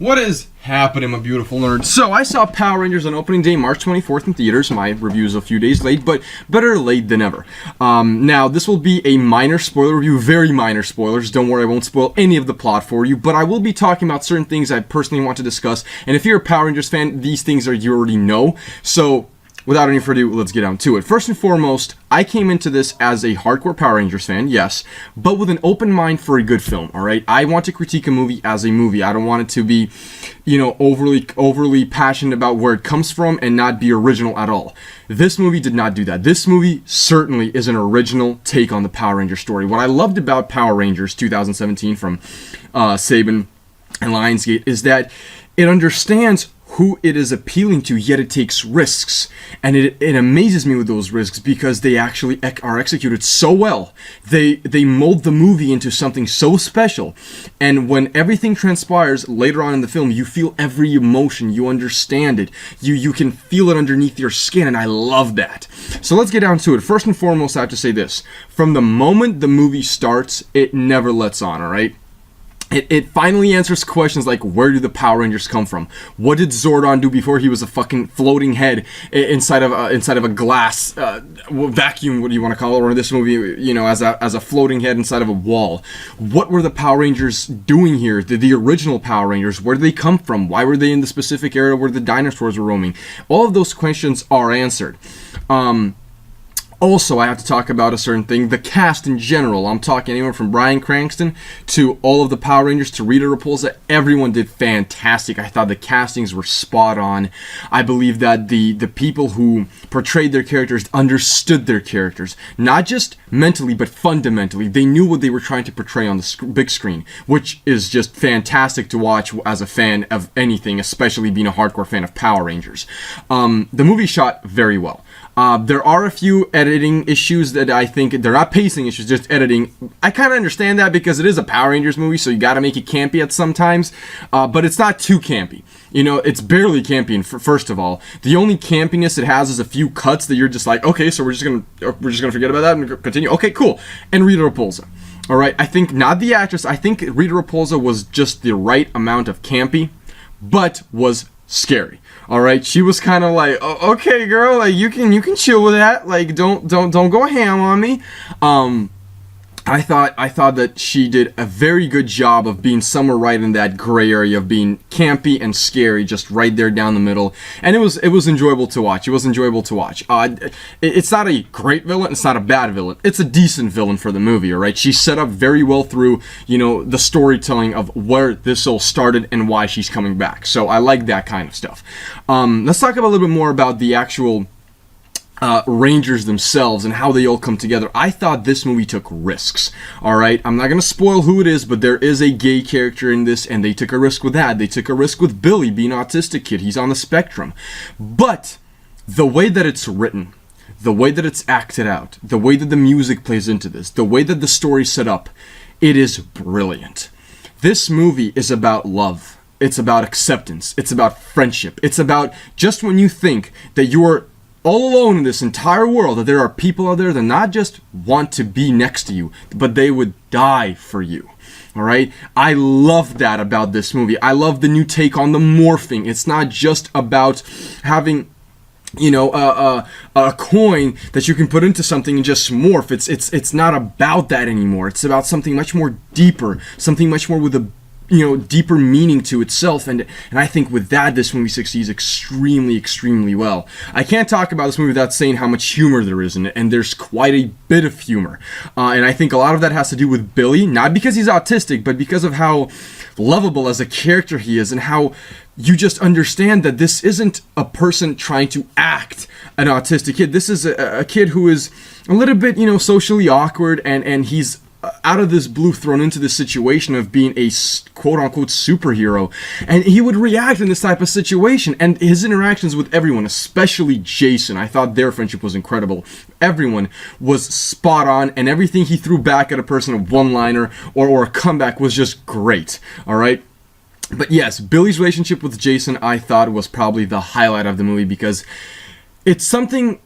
What is happening, my beautiful nerds? So, I saw Power Rangers on opening day, March 24th in theaters. My review's a few days late, but better late than never. Now, this will be a minor spoiler review, very minor spoilers. Don't worry, I won't spoil any of the plot for you, but I will be talking about certain things I personally want to discuss. And if you're a Power Rangers fan, these things you already know. So, without any further ado, let's get down to it. First and foremost, I came into this as a hardcore Power Rangers fan, yes, but with an open mind for a good film, alright? I want to critique a movie as a movie. I don't want it to be, overly passionate about where it comes from and not be original at all. This movie did not do that. This movie certainly is an original take on the Power Ranger story. What I loved about Power Rangers 2017 from Saban and Lionsgate is that it understands who it is appealing to, yet it takes risks. And it amazes me with those risks because they actually are executed so well. They mold the movie into something so special. And when everything transpires later on in the film, you feel every emotion, you understand it. You can feel it underneath your skin, and I love that. So let's get down to it. First and foremost, I have to say this. From the moment the movie starts, it never lets on, alright? It finally answers questions like, where do the Power Rangers come from? What did Zordon do before he was a fucking floating head inside of a glass vacuum? What do you want to call it? Or in this movie, as a floating head inside of a wall. What were the Power Rangers doing here? The original Power Rangers, where did they come from? Why were they in the specific area where the dinosaurs were roaming? All of those questions are answered. Also, I have to talk about a certain thing, the cast in general. I'm talking anyone from Bryan, Cranston to all of the Power Rangers to Rita Repulsa. Everyone did fantastic. I thought the castings were spot on. I believe that the people who portrayed their characters understood their characters. Not just mentally, but fundamentally. They knew what they were trying to portray on the big screen, which is just fantastic to watch as a fan of anything, especially being a hardcore fan of Power Rangers. The movie shot very well. There are a few editing issues that I think, they're not pacing issues, just editing. I kind of understand that because it is a Power Rangers movie, so you gotta make it campy at some times, but it's not too campy. It's barely campy, first of all. The only campiness it has is a few cuts that you're just like, okay, so we're just gonna forget about that and continue. Okay, cool. And Rita Repulsa. Alright, I think, not the actress, I think Rita Repulsa was just the right amount of campy, but was scary. All right, she was kind of like, oh, okay, girl, like you can chill with that. Like, don't go ham on me. I thought that she did a very good job of being somewhere right in that gray area of being campy and scary, just right there down the middle. And it was enjoyable to watch. It was enjoyable to watch. It's not a great villain. It's not a bad villain. It's a decent villain for the movie. All right, she's set up very well through the storytelling of where this all started and why she's coming back. So I like that kind of stuff. Let's talk a little bit more about the actual Rangers themselves and how they all come together. I thought this movie took risks. Alright, I'm not going to spoil who it is, but there is a gay character in this, and they took a risk with that. They took a risk with Billy being an autistic kid. He's on the spectrum. But the way that it's written, the way that it's acted out, the way that the music plays into this, the way that the story's set up, it is brilliant. This movie is about love. It's about acceptance. It's about friendship. It's about just when you think that you're all alone in this entire world, that there are people out there that not just want to be next to you, but they would die for you. Alright? I love that about this movie. I love the new take on the morphing. It's not just about having a coin that you can put into something and just morph. It's not about that anymore. It's about something much more deeper, something much more with a deeper meaning to itself, and I think with that, this movie succeeds extremely well. I can't talk about this movie without saying how much humor there is in it, and there's quite a bit of humor, and I think a lot of that has to do with Billy, not because he's autistic, but because of how lovable as a character he is, and how you just understand that this isn't a person trying to act an autistic kid. This is a kid who is a little bit, socially awkward, and he's out of this blue thrown into this situation of being a quote-unquote superhero, and he would react in this type of situation, and his interactions with everyone, especially Jason, I thought their friendship was incredible. Everyone was spot on, and everything he threw back at a person, a one-liner or a comeback, was just great. Alright? But yes, Billy's relationship with Jason, I thought, was probably the highlight of the movie, because it's something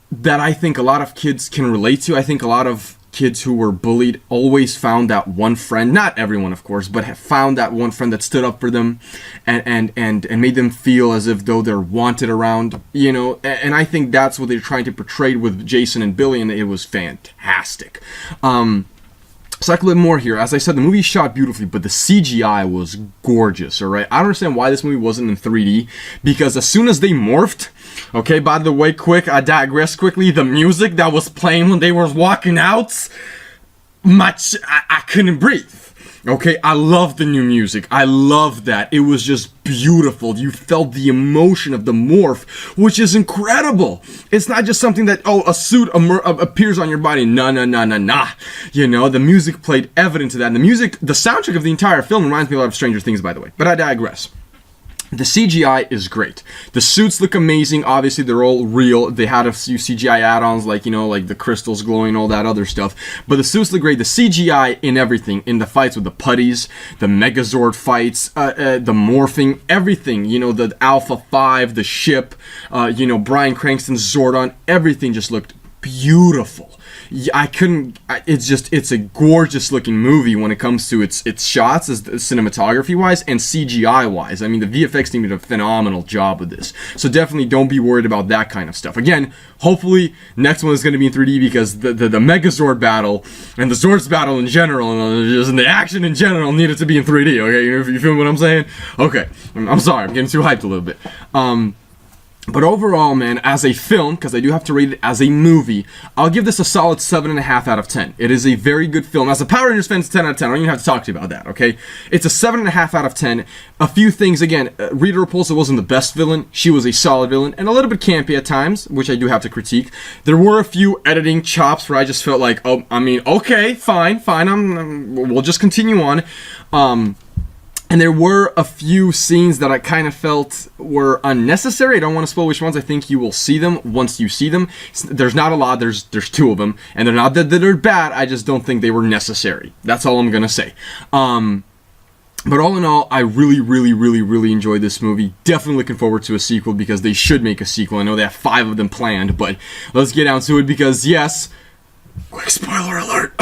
that I think a lot of kids can relate to. I think a lot of kids who were bullied always found that one friend, not everyone of course, but have found that one friend that stood up for them and made them feel as if though they're wanted around, you know, and I think that's what they're trying to portray with Jason and Billy, and it was fantastic. So like a little more here. As I said, the movie shot beautifully, but the CGI was gorgeous, alright? I don't understand why this movie wasn't in 3D, because as soon as they morphed, okay, by the way, I digress quickly, the music that was playing when they were walking out, I couldn't breathe. Okay, I love the new music. I love that. It was just beautiful. You felt the emotion of the morph, which is incredible. It's not just something that, oh, a suit appears on your body. Nah. You know, the music played evidence of that. And the soundtrack of the entire film reminds me a lot of Stranger Things, by the way. But I digress. The CGI is great. The suits look amazing. Obviously, they're all real. They had a few CGI add-ons, like, you know, like the crystals glowing, all that other stuff. But the suits look great. The CGI in everything, in the fights with the putties, the Megazord fights, the morphing, everything. You know, the Alpha 5, the ship, you know, Bryan Cranston's Zordon, everything just looked beautiful. It's a gorgeous looking movie when it comes to its shots, as cinematography wise and CGI wise. I mean, the VFX team did a phenomenal job with this. So definitely don't be worried about that kind of stuff. Again, hopefully next one is going to be in 3D, because the Megazord battle and the Zords battle in general, and just the action in general, needed to be in 3D. Okay, you feel what I'm saying? Okay, I'm sorry, I'm getting too hyped a little bit. But overall, man, as a film, because I do have to rate it as a movie, I'll give this a solid 7.5 out of 10. It is a very good film. As a Power Rangers fan, it's 10 out of 10. I don't even have to talk to you about that, okay? It's a 7.5 out of 10. A few things, again, Rita Repulsa wasn't the best villain. She was a solid villain, and a little bit campy at times, which I do have to critique. There were a few editing chops where I just felt like, oh, I mean, okay, fine, we'll just continue on. And there were a few scenes that I kind of felt were unnecessary. I don't want to spoil which ones. I think you will see them once you see them. There's not a lot. There's 2 of them. And they're not that they're bad. I just don't think they were necessary. That's all I'm going to say. But all in all, I really enjoyed this movie. Definitely looking forward to a sequel, because they should make a sequel. I know they have 5 of them planned, but let's get down to it, because yes, quick spoiler alert.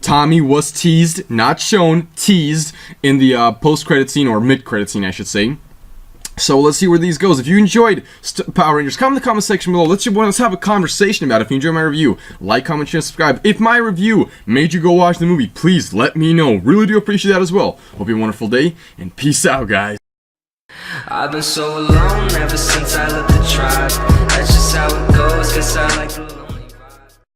Tommy was teased, not shown, teased in the post-credit scene, or mid-credit scene, I should say. So let's see where these goes. If you enjoyed Power Rangers, comment in the comment section below. Let's have a conversation about it. If you enjoyed my review, like, comment, share, subscribe. If my review made you go watch the movie, please let me know. Really do appreciate that as well. Hope you have a wonderful day, and peace out, guys. I've been so alone ever since I left the tribe. That's just how it goes, guess I like to